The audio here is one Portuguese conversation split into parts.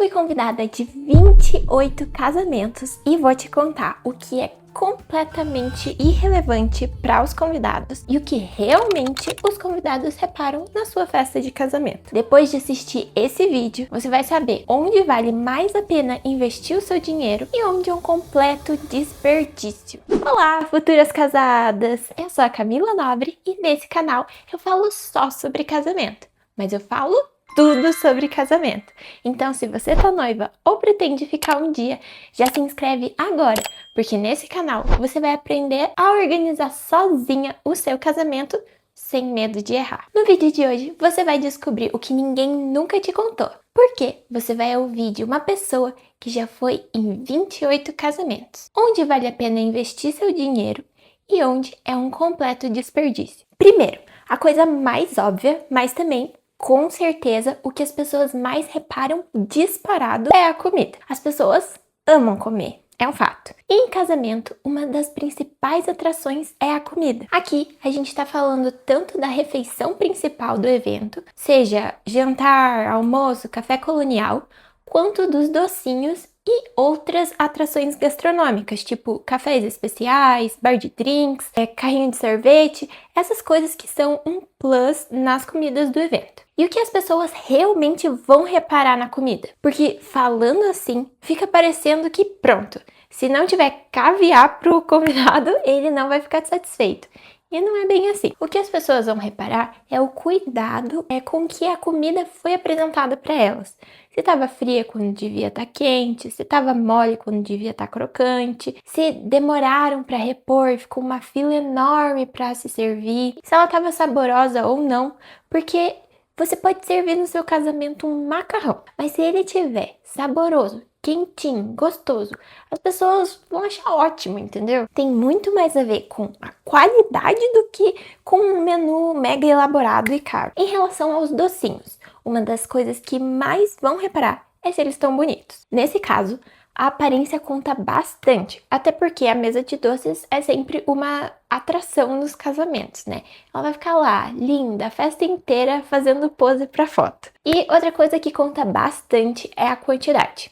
fui convidada de 28 casamentos e vou te contar o que é completamente irrelevante para os convidados e o que realmente os convidados reparam na sua festa de casamento. Depois de assistir esse vídeo, você vai saber onde vale mais a pena investir o seu dinheiro e onde é um completo desperdício. Olá, futuras casadas! Eu sou a Camila Nobre e nesse canal eu falo só sobre casamento, mas eu falo tudo sobre casamento. Então, se você tá noiva ou pretende ficar um dia, já se inscreve agora, porque nesse canal você vai aprender a organizar sozinha o seu casamento sem medo de errar. No vídeo de hoje, você vai descobrir o que ninguém nunca te contou. Porque você vai ouvir de uma pessoa que já foi em 28 casamentos, onde vale a pena investir seu dinheiro e onde é um completo desperdício. Primeiro, a coisa mais óbvia, mas também com certeza, o que as pessoas mais reparam disparado é a comida. As pessoas amam comer, é um fato. E em casamento, uma das principais atrações é a comida. Aqui, a gente tá falando tanto da refeição principal do evento, seja jantar, almoço, café colonial, quanto dos docinhos e outras atrações gastronômicas, tipo cafés especiais, bar de drinks, carrinho de sorvete, essas coisas que são um plus nas comidas do evento. E o que as pessoas realmente vão reparar na comida? Porque falando assim, fica parecendo que pronto, se não tiver caviar pro convidado, ele não vai ficar satisfeito. E não é bem assim. O que as pessoas vão reparar é o cuidado com que a comida foi apresentada para elas. Se estava fria quando devia estar quente, se estava mole quando devia estar crocante, se demoraram para repor, ficou uma fila enorme para se servir, se ela estava saborosa ou não, porque você pode servir no seu casamento um macarrão, mas se ele tiver saboroso, quentinho, gostoso, as pessoas vão achar ótimo, entendeu? Tem muito mais a ver com a qualidade do que com um menu mega elaborado e caro. Em relação aos docinhos, uma das coisas que mais vão reparar é se eles estão bonitos. Nesse caso, a aparência conta bastante, até porque a mesa de doces é sempre uma atração nos casamentos, né? Ela vai ficar lá, linda, a festa inteira fazendo pose pra foto. E outra coisa que conta bastante é a quantidade.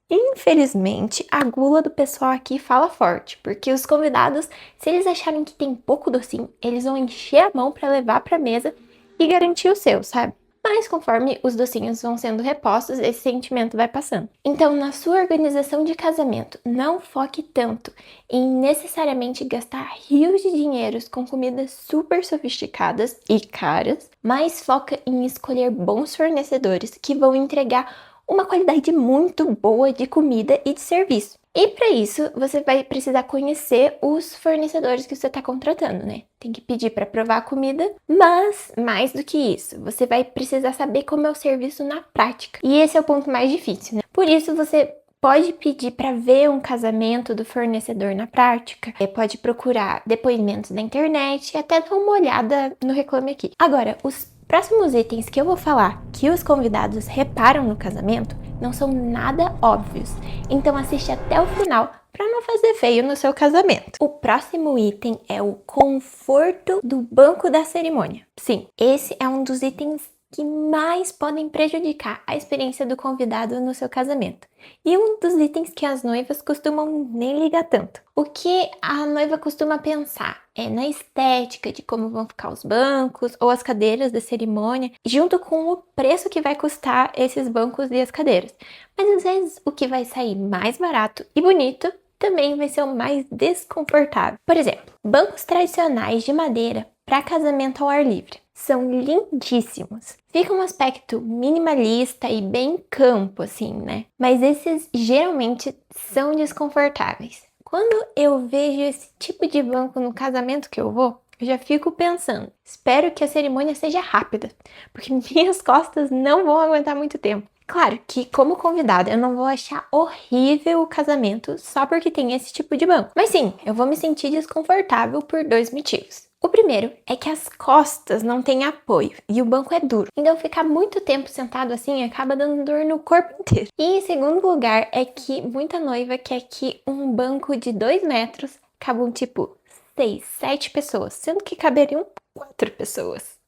Infelizmente, a gula do pessoal aqui fala forte, porque os convidados, se eles acharem que tem pouco docinho, eles vão encher a mão para levar para mesa e garantir o seu, sabe? Mas conforme os docinhos vão sendo repostos, esse sentimento vai passando. Então, na sua organização de casamento, não foque tanto em necessariamente gastar rios de dinheiros com comidas super sofisticadas e caras, mas foca em escolher bons fornecedores que vão entregar uma qualidade muito boa de comida e de serviço. E para isso, você vai precisar conhecer os fornecedores que você está contratando, né? Tem que pedir para provar a comida, mas mais do que isso, você vai precisar saber como é o serviço na prática. E esse é o ponto mais difícil, né? Por isso, você pode pedir para ver um casamento do fornecedor na prática, pode procurar depoimentos na internet e até dar uma olhada no Reclame Aqui. Agora, os próximos itens que eu vou falar que os convidados reparam no casamento não são nada óbvios, então assiste até o final para não fazer feio no seu casamento. O próximo item é o conforto do banco da cerimônia. Sim, esse é um dos itens que mais podem prejudicar a experiência do convidado no seu casamento. E um dos itens que as noivas costumam nem ligar tanto. O que a noiva costuma pensar é na estética de como vão ficar os bancos ou as cadeiras da cerimônia, junto com o preço que vai custar esses bancos e as cadeiras. Mas às vezes o que vai sair mais barato e bonito também vai ser o mais desconfortável. Por exemplo, bancos tradicionais de madeira para casamento ao ar livre. São lindíssimos. Fica um aspecto minimalista e bem campo, assim, né? Mas esses geralmente são desconfortáveis. Quando eu vejo esse tipo de banco no casamento que eu vou, eu já fico pensando, espero que a cerimônia seja rápida, porque minhas costas não vão aguentar muito tempo. Claro que, como convidada, eu não vou achar horrível o casamento só porque tem esse tipo de banco. Mas sim, eu vou me sentir desconfortável por dois motivos. O primeiro é que as costas não têm apoio e o banco é duro. Então ficar muito tempo sentado assim acaba dando dor no corpo inteiro. E em segundo lugar é que muita noiva quer que um banco de 2 metros cabam tipo 6, 7 pessoas, sendo que caberiam 4 pessoas.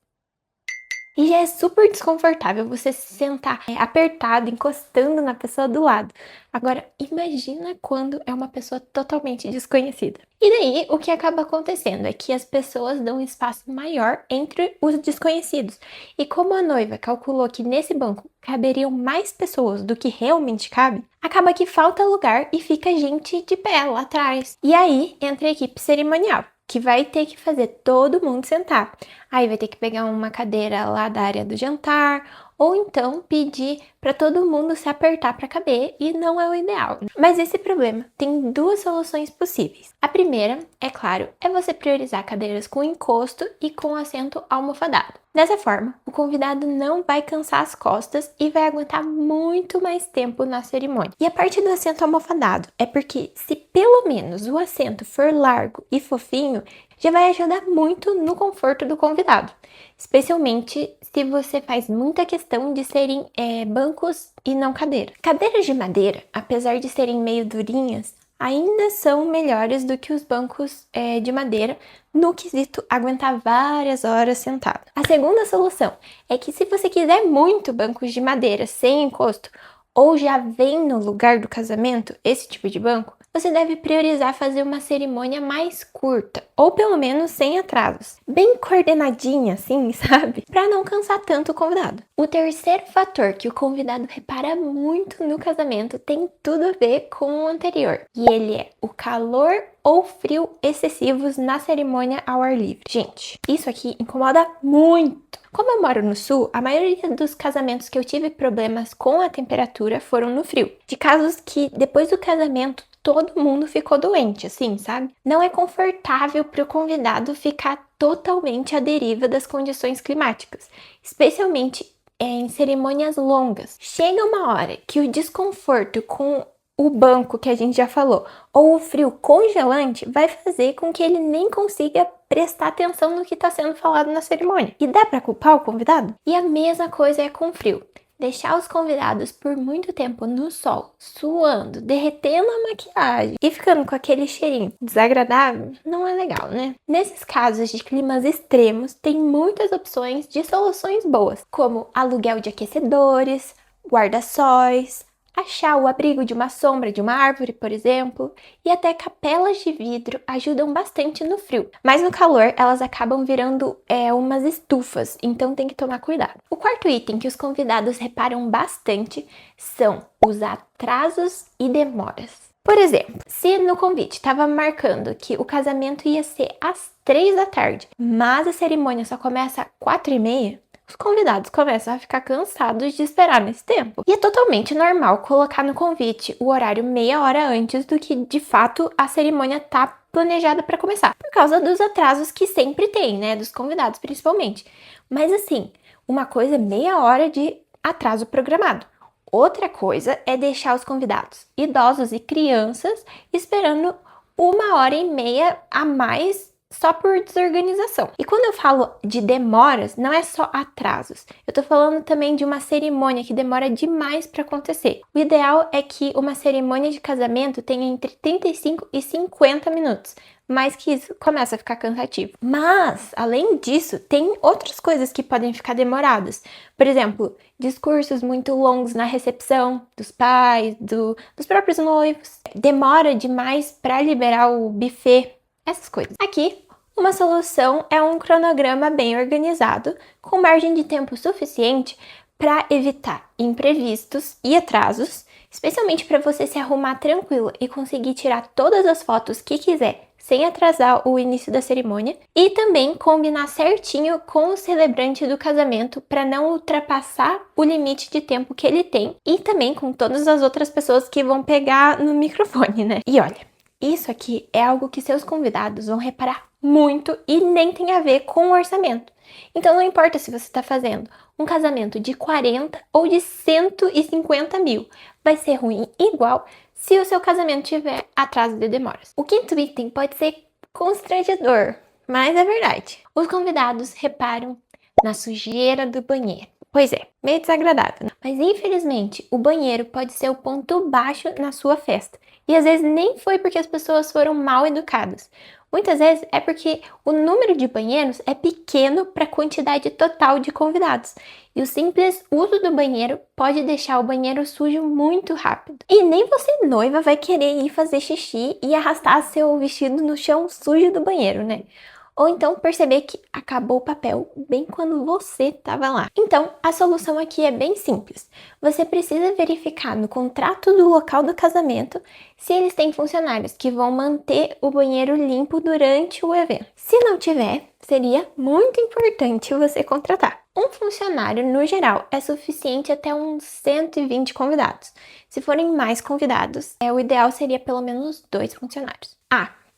E já é super desconfortável você se sentar apertado, encostando na pessoa do lado. Agora, imagina quando é uma pessoa totalmente desconhecida. E daí, o que acaba acontecendo é que as pessoas dão um espaço maior entre os desconhecidos. E como a noiva calculou que nesse banco caberiam mais pessoas do que realmente cabe, acaba que falta lugar e fica gente de pé lá atrás. E aí entra a equipe cerimonial, que vai ter que fazer todo mundo sentar. Aí vai ter que pegar uma cadeira lá da área do jantar, ou então pedir para todo mundo se apertar para caber, e não é o ideal. Mas esse problema tem duas soluções possíveis. A primeira, é claro, é você priorizar cadeiras com encosto e com assento almofadado. Dessa forma, o convidado não vai cansar as costas e vai aguentar muito mais tempo na cerimônia. E a parte do assento almofadado é porque, se pelo menos o assento for largo e fofinho, já vai ajudar muito no conforto do convidado, especialmente se você faz muita questão de serem bancos e não cadeiras. Cadeiras de madeira, apesar de serem meio durinhas, ainda são melhores do que os bancos de madeira no quesito aguentar várias horas sentado. A segunda solução é que, se você quiser muito bancos de madeira sem encosto, ou já vem no lugar do casamento esse tipo de banco, você deve priorizar fazer uma cerimônia mais curta, ou pelo menos sem atrasos. Bem coordenadinha assim, sabe? Para não cansar tanto o convidado. O terceiro fator que o convidado repara muito no casamento tem tudo a ver com o anterior. E ele é o calor ou frio excessivos na cerimônia ao ar livre. Gente, isso aqui incomoda muito. Como eu moro no sul, a maioria dos casamentos que eu tive problemas com a temperatura foram no frio. De casos que, depois do casamento, todo mundo ficou doente, assim, sabe? Não é confortável para o convidado ficar totalmente à deriva das condições climáticas, especialmente em cerimônias longas. Chega uma hora que o desconforto com o banco que a gente já falou, ou o frio congelante, vai fazer com que ele nem consiga prestar atenção no que está sendo falado na cerimônia. E dá para culpar o convidado? E a mesma coisa é com o frio. Deixar os convidados por muito tempo no sol, suando, derretendo a maquiagem e ficando com aquele cheirinho desagradável, não é legal, né? Nesses casos de climas extremos, tem muitas opções de soluções boas, como aluguel de aquecedores, guarda-sóis, achar o abrigo de uma sombra de uma árvore, por exemplo, e até capelas de vidro ajudam bastante no frio. Mas no calor, elas acabam virando umas estufas, então tem que tomar cuidado. O quarto item que os convidados reparam bastante são os atrasos e demoras. Por exemplo, se no convite estava marcando que o casamento ia ser às 3 da tarde, mas a cerimônia só começa às 4h30, os convidados começam a ficar cansados de esperar nesse tempo. E é totalmente normal colocar no convite o horário meia hora antes do que, de fato, a cerimônia tá planejada para começar, por causa dos atrasos que sempre tem, né, dos convidados principalmente. Mas assim, uma coisa é meia hora de atraso programado. Outra coisa é deixar os convidados, idosos e crianças, esperando 1h30 a mais só por desorganização. E quando eu falo de demoras, não é só atrasos. Eu tô falando também de uma cerimônia que demora demais para acontecer. O ideal é que uma cerimônia de casamento tenha entre 35 e 50 minutos. Mais que isso, começa a ficar cansativo. Mas, além disso, tem outras coisas que podem ficar demoradas. Por exemplo, discursos muito longos na recepção dos pais, dos próprios noivos. Demora demais para liberar o buffet. Essas coisas. Aqui, uma solução é um cronograma bem organizado, com margem de tempo suficiente para evitar imprevistos e atrasos, especialmente para você se arrumar tranquilo e conseguir tirar todas as fotos que quiser, sem atrasar o início da cerimônia, e também combinar certinho com o celebrante do casamento para não ultrapassar o limite de tempo que ele tem, e também com todas as outras pessoas que vão pegar no microfone, né? E olha, isso aqui é algo que seus convidados vão reparar muito e nem tem a ver com o orçamento. Então não importa se você está fazendo um casamento de 40 ou de 150 mil, vai ser ruim igual se o seu casamento tiver atraso de demoras. O quinto item pode ser constrangedor, mas é verdade. Os convidados reparam na sujeira do banheiro. Pois é, meio desagradável, né? Mas infelizmente o banheiro pode ser o ponto baixo na sua festa. E às vezes nem foi porque as pessoas foram mal educadas. Muitas vezes é porque o número de banheiros é pequeno para a quantidade total de convidados. E o simples uso do banheiro pode deixar o banheiro sujo muito rápido. E nem você, noiva, vai querer ir fazer xixi e arrastar seu vestido no chão sujo do banheiro, né? Ou então perceber que acabou o papel bem quando você estava lá. Então, a solução aqui é bem simples. Você precisa verificar no contrato do local do casamento se eles têm funcionários que vão manter o banheiro limpo durante o evento. Se não tiver, seria muito importante você contratar. Um funcionário, no geral, é suficiente até uns 120 convidados. Se forem mais convidados, o ideal seria pelo menos 2 funcionários.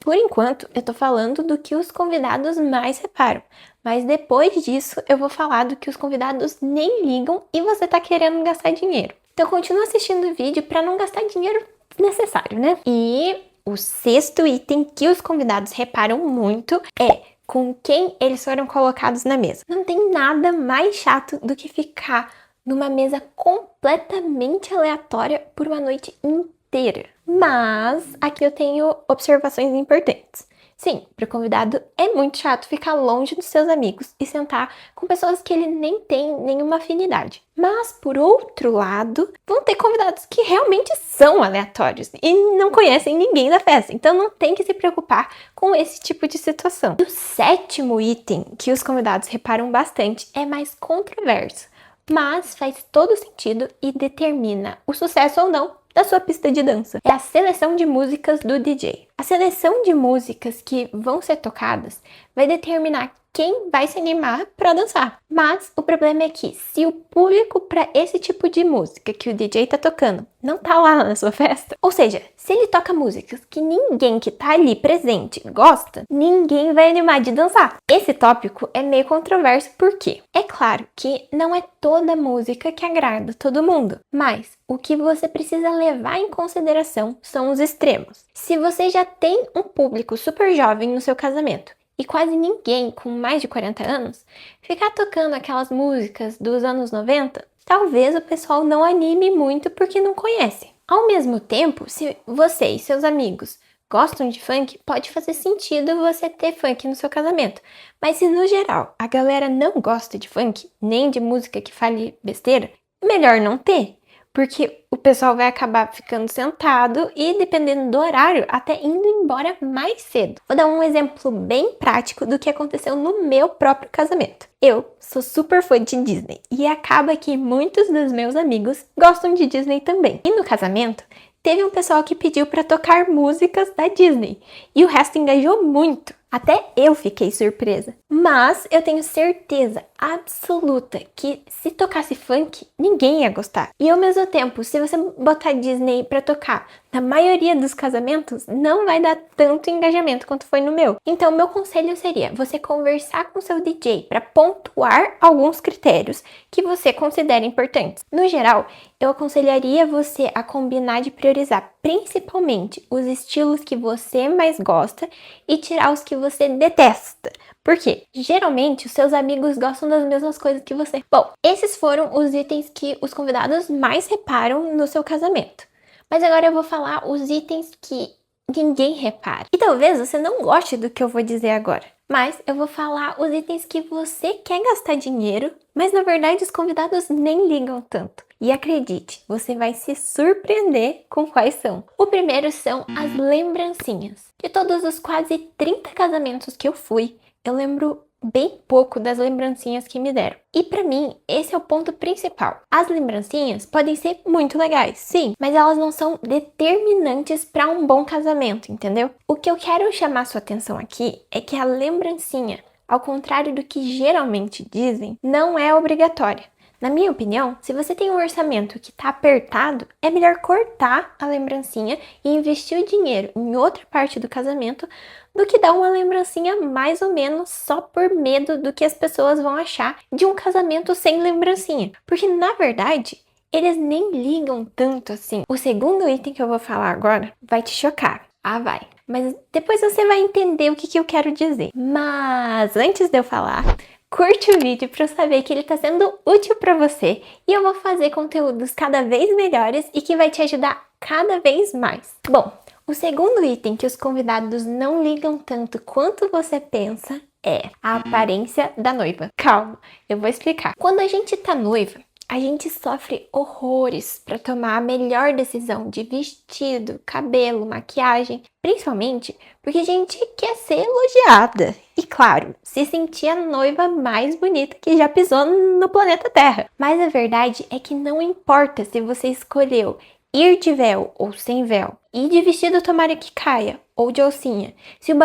Por enquanto, eu tô falando do que os convidados mais reparam, mas depois disso eu vou falar do que os convidados nem ligam e você tá querendo gastar dinheiro. Então continua assistindo o vídeo para não gastar dinheiro necessário, né? E o 6º item que os convidados reparam muito é com quem eles foram colocados na mesa. Não tem nada mais chato do que ficar numa mesa completamente aleatória por uma noite inteira. Mas aqui eu tenho observações importantes. Sim, para o convidado é muito chato ficar longe dos seus amigos e sentar com pessoas que ele nem tem nenhuma afinidade. Mas, por outro lado, vão ter convidados que realmente são aleatórios e não conhecem ninguém da festa, então não tem que se preocupar com esse tipo de situação. O 7º item que os convidados reparam bastante é mais controverso, mas faz todo sentido e determina o sucesso ou não da sua pista de dança. É a seleção de músicas do DJ. A seleção de músicas que vão ser tocadas vai determinar quem vai se animar para dançar. Mas o problema é que se o público para esse tipo de música que o DJ tá tocando não tá lá na sua festa, ou seja, se ele toca músicas que ninguém que tá ali presente gosta, ninguém vai animar de dançar. Esse tópico é meio controverso porque é claro que não é toda música que agrada todo mundo, mas o que você precisa levar em consideração são os extremos. Se você já tem um público super jovem no seu casamento e quase ninguém com mais de 40 anos, ficar tocando aquelas músicas dos anos 90, talvez o pessoal não anime muito porque não conhece. Ao mesmo tempo, se você e seus amigos gostam de funk, pode fazer sentido você ter funk no seu casamento. Mas se no geral a galera não gosta de funk, nem de música que fale besteira, melhor não ter. Porque o pessoal vai acabar ficando sentado e, dependendo do horário, até indo embora mais cedo. Vou dar um exemplo bem prático do que aconteceu no meu próprio casamento. Eu sou super fã de Disney e acaba que muitos dos meus amigos gostam de Disney também. E no casamento, teve um pessoal que pediu para tocar músicas da Disney e o resto engajou muito. Até eu fiquei surpresa. Mas eu tenho certeza absoluta que se tocasse funk, ninguém ia gostar. E ao mesmo tempo, se você botar Disney pra tocar na maioria dos casamentos, não vai dar tanto engajamento quanto foi no meu. Então, meu conselho seria você conversar com seu DJ para pontuar alguns critérios que você considera importantes. No geral, eu aconselharia você a combinar de priorizar principalmente os estilos que você mais gosta e tirar os que você detesta. Por quê? Geralmente, os seus amigos gostam das mesmas coisas que você. Bom, esses foram os itens que os convidados mais reparam no seu casamento. Mas agora eu vou falar os itens que ninguém repara. E talvez você não goste do que eu vou dizer agora. Mas eu vou falar os itens que você quer gastar dinheiro, mas na verdade os convidados nem ligam tanto. E acredite, você vai se surpreender com quais são. O primeiro são as lembrancinhas. De todos os quase 30 casamentos que eu fui, eu lembro bem pouco das lembrancinhas que me deram. E pra mim, esse é o ponto principal. As lembrancinhas podem ser muito legais, sim, mas elas não são determinantes para um bom casamento, entendeu? O que eu quero chamar sua atenção aqui é que a lembrancinha, ao contrário do que geralmente dizem, não é obrigatória. Na minha opinião, se você tem um orçamento que tá apertado, é melhor cortar a lembrancinha e investir o dinheiro em outra parte do casamento do que dar uma lembrancinha mais ou menos só por medo do que as pessoas vão achar de um casamento sem lembrancinha. Porque, na verdade, eles nem ligam tanto assim. O segundo item que eu vou falar agora vai te chocar. Vai. Mas depois você vai entender o que eu quero dizer. Mas antes de eu falar, curte o vídeo para eu saber que ele está sendo útil para você e eu vou fazer conteúdos cada vez melhores e que vai te ajudar cada vez mais. Bom, O segundo item que os convidados não ligam tanto quanto você pensa é a aparência da noiva. Calma, eu vou explicar. Quando a gente tá noiva, a gente sofre horrores para tomar a melhor decisão de vestido, cabelo, maquiagem, principalmente porque a gente quer ser elogiada. E claro, se sentir a noiva mais bonita que já pisou no planeta Terra. Mas a verdade é que não importa se você escolheu ir de véu ou sem véu, ir de vestido tomara que caia ou de alcinha,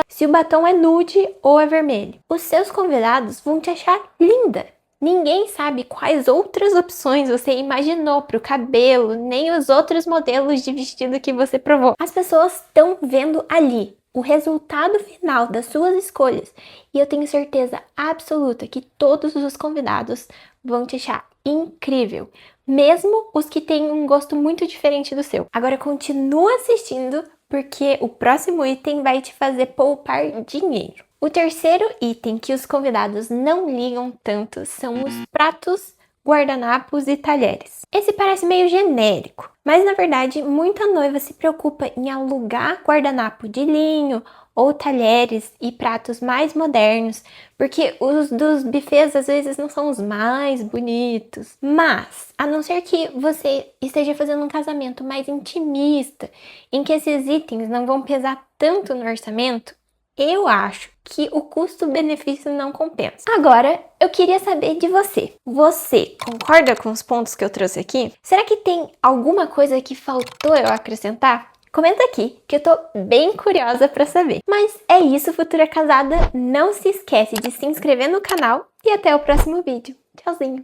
se o batom é nude ou é vermelho. Os seus convidados vão te achar linda. Ninguém sabe quais outras opções você imaginou para o cabelo, nem os outros modelos de vestido que você provou. As pessoas estão vendo ali o resultado final das suas escolhas e eu tenho certeza absoluta que todos os convidados vão te achar incrível, mesmo os que têm um gosto muito diferente do seu. Agora continua assistindo porque o próximo item vai te fazer poupar dinheiro. O terceiro item que os convidados não ligam tanto são os pratos, guardanapos e talheres. Esse parece meio genérico, mas na verdade muita noiva se preocupa em alugar guardanapo de linho ou talheres e pratos mais modernos, porque os dos buffets às vezes não são os mais bonitos. Mas, a não ser que você esteja fazendo um casamento mais intimista, em que esses itens não vão pesar tanto no orçamento, eu acho que o custo-benefício não compensa. Agora, eu queria saber de você. Você concorda com os pontos que eu trouxe aqui? Será que tem alguma coisa que faltou eu acrescentar? Comenta aqui, que eu tô bem curiosa para saber. Mas é isso, futura casada. Não se esquece de se inscrever no canal e até o próximo vídeo. Tchauzinho!